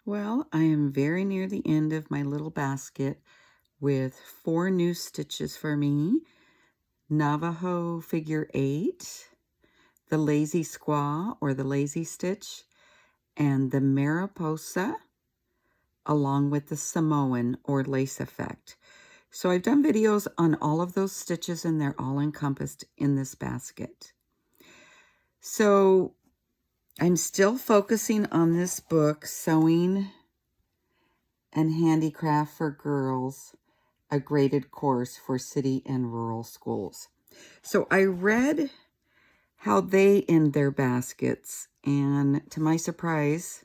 Well, I am very near the end of my little basket with 4 new stitches for me. Navajo figure 8, the lazy squaw or the lazy stitch, and the mariposa, along with the Samoan or lace effect. So I've done videos on all of those stitches and they're all encompassed in this basket. So I'm still focusing on this book, Sewing and Handicraft for Girls, a graded course for city and rural schools. So I read how they end their baskets, and to my surprise,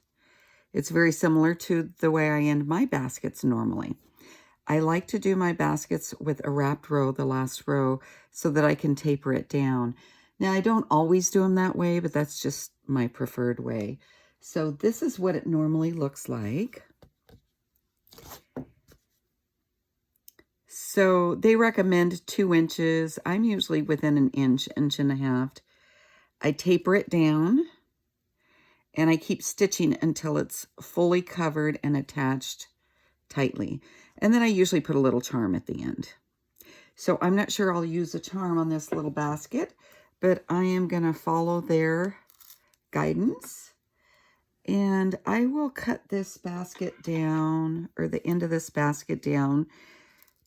it's very similar to the way I end my baskets normally. I like to do my baskets with a wrapped row, the last row, so that I can taper it down. Now, I don't always do them that way, but that's just my preferred way. So this is what it normally looks like. So they recommend 2 inches. I'm usually within an inch, inch and a half. I taper it down and I keep stitching until it's fully covered and attached tightly. And then I usually put a little charm at the end. So I'm not sure I'll use a charm on this little basket, but I am going to follow their guidance. And I will cut this basket down, or the end of this basket down,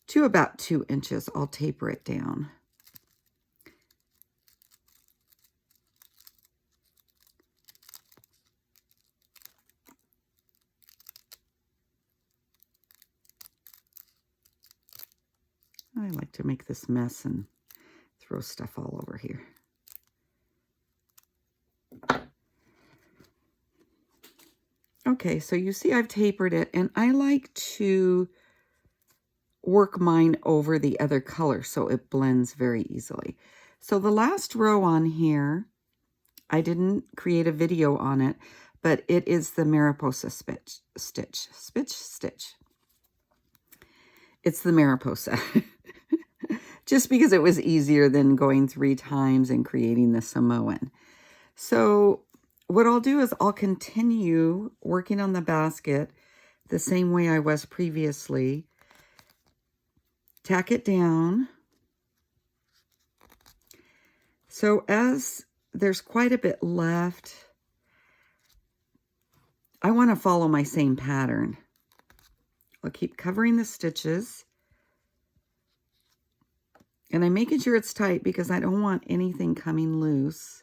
to about 2 inches. I'll taper it down. I like to make this mess and throw stuff all over here. Okay, so you see I've tapered it, and I like to work mine over the other color so it blends very easily. So the last row on here, I didn't create a video on it, but it is the mariposa stitch. It's the mariposa. Just because it was easier than going 3 times and creating the Samoan. So what I'll do is I'll continue working on the basket the same way I was previously. Tack it down. So as there's quite a bit left, I want to follow my same pattern. I'll keep covering the stitches. And I'm making sure it's tight because I don't want anything coming loose.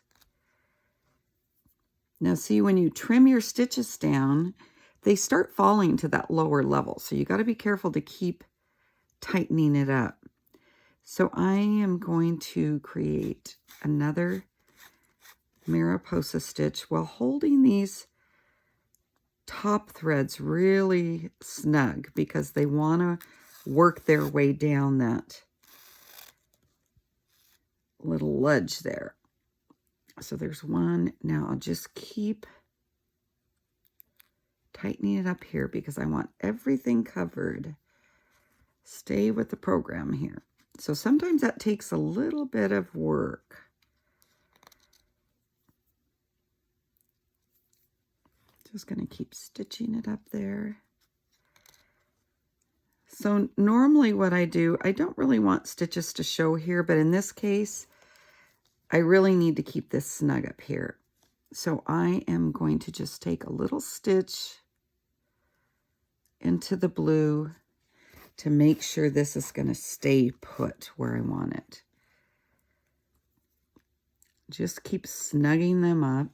Now see, when you trim your stitches down, they start falling to that lower level. So you got to be careful to keep tightening it up. So I am going to create another mariposa stitch while holding these top threads really snug because they want to work their way down that little ledge there. So there's one. Now I'll just keep tightening it up here because I want everything covered. Stay with the program here. So sometimes that takes a little bit of work. Just going to keep stitching it up there. So normally what I do, I don't really want stitches to show here, but in this case, I really need to keep this snug up here. So I am going to just take a little stitch into the blue to make sure this is going to stay put where I want it. Just keep snugging them up.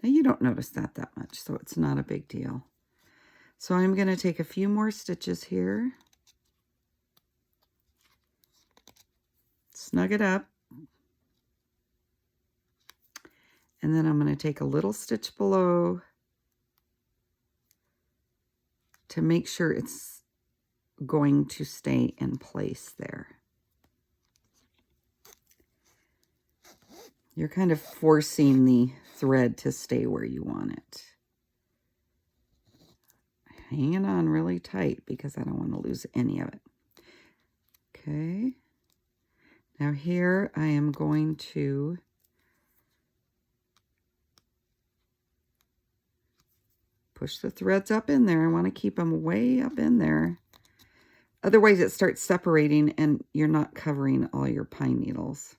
Now you don't notice that much, so it's not a big deal. So I'm going to take a few more stitches here. Snug it up. And then I'm going to take a little stitch below to make sure it's going to stay in place there. You're kind of forcing the thread to stay where you want it. Hanging on really tight because I don't want to lose any of it. Okay. Now here I am going to Push the threads up in there. I want to keep them way up in there. Otherwise it starts separating and you're not covering all your pine needles.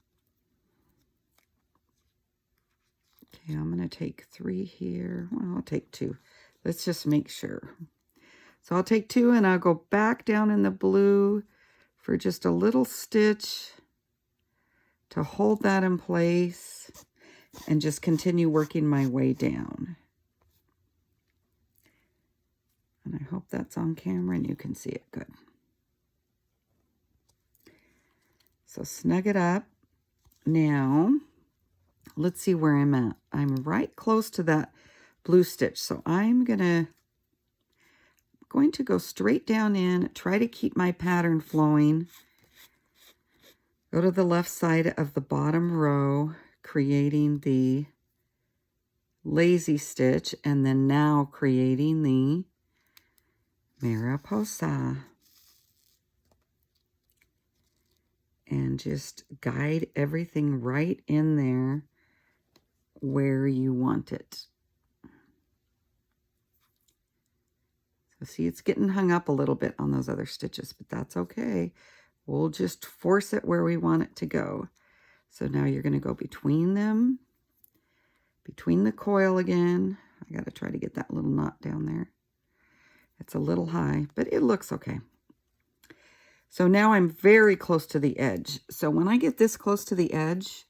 Okay, I'm going to take 3 here. Well, I'll take 2. Let's just make sure. So I'll take 2 and I'll go back down in the blue for just a little stitch to hold that in place and just continue working my way down. And I hope that's on camera and you can see it good. So snug it up. Now, let's see where I'm at. I'm right close to that blue stitch. So I'm going to go straight down in, try to keep my pattern flowing. Go to the left side of the bottom row, creating the lazy stitch, and then now creating the mariposa. And just guide everything right in there where you want it. So see, it's getting hung up a little bit on those other stitches, but that's okay. We'll just force it where we want it to go. So now you're going to go between them, between the coil again. I got to try to get that little knot down there. It's a little high, but it looks okay. So now I'm very close to the edge. So when I get this close to the edge,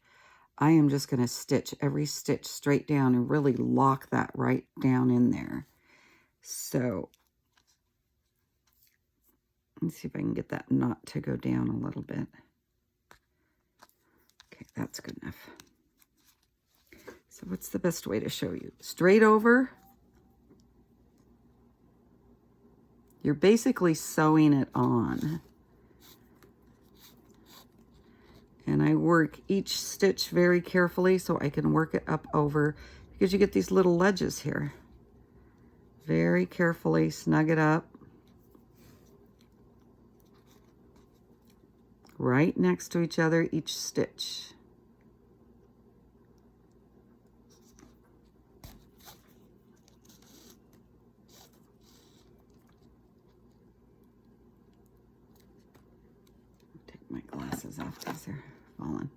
I am just going to stitch every stitch straight down and really lock that right down in there. So let's see if I can get that knot to go down a little bit. Okay, that's good enough. So what's the best way to show you? Straight over. You're basically sewing it on. And I work each stitch very carefully so I can work it up over, because you get these little ledges here. Very carefully snug it up. Right next to each other, each stitch. Take my glasses off because they're falling.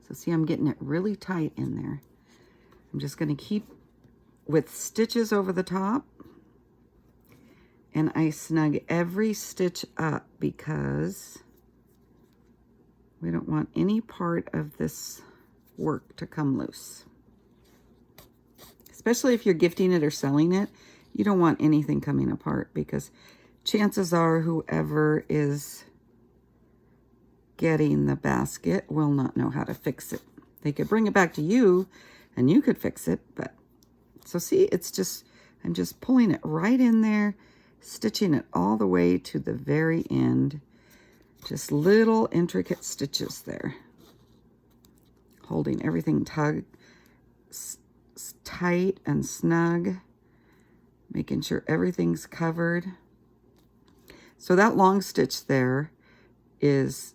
So see, I'm getting it really tight in there. I'm just going to keep with stitches over the top, and I snug every stitch up because we don't want any part of this work to come loose. Especially if you're gifting it or selling it, you don't want anything coming apart, because chances are whoever is getting the basket will not know how to fix it. They could bring it back to you and you could fix it, but so see, it's just, I'm just pulling it right in there, stitching it all the way to the very end. Just little intricate stitches there. Holding everything tight and snug. Making sure everything's covered. So that long stitch there is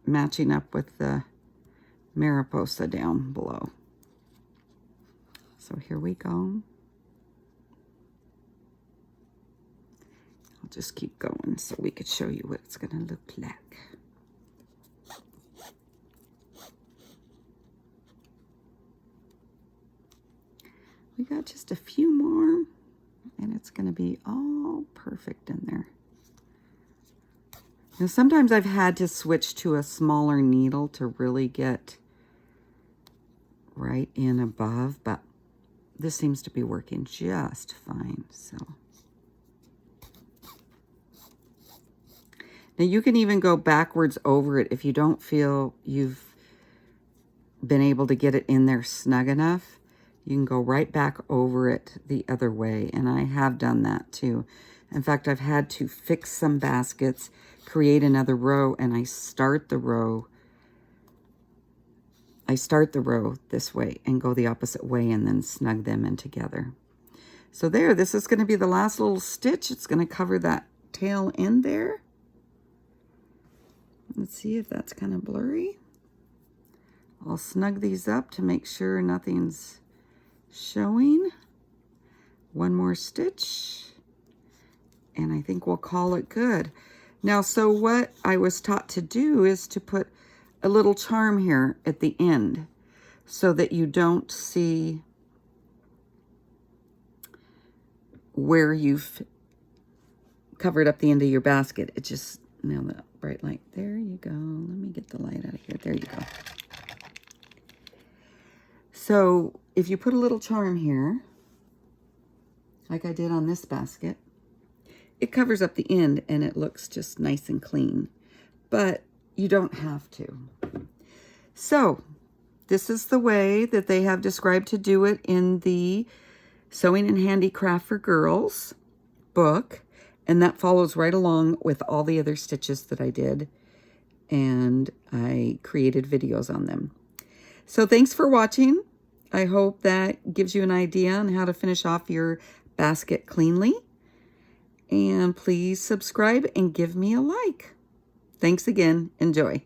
matching up with the mariposa down below. So here we go. I'll just keep going so we could show you what it's going to look like. We got just a few more, and it's going to be all perfect in there. Now, sometimes I've had to switch to a smaller needle to really get right in above, but this seems to be working just fine. So now you can even go backwards over it if you don't feel you've been able to get it in there snug enough. You can go right back over it the other way, and I have done that too. In fact, I've had to fix some baskets, create another row, and I start the row this way and go the opposite way and then snug them in together. So there, this is going to be the last little stitch. It's going to cover that tail end there. Let's see if that's kind of blurry. I'll snug these up to make sure nothing's showing. one more stitch, and I think we'll call it good. Now, so what I was taught to do is to put a little charm here at the end so that you don't see where you've covered up the end of your basket. It just, now the bright light, there you go. Let me get the light out of here. There you go. So if you put a little charm here, like I did on this basket, it covers up the end and it looks just nice and clean, but you don't have to. So this is the way that they have described to do it in the Sewing and Handicraft for Girls book, and that follows right along with all the other stitches that I did, and I created videos on them. So thanks for watching. I hope that gives you an idea on how to finish off your basket cleanly. And please subscribe and give me a like. Thanks again. Enjoy.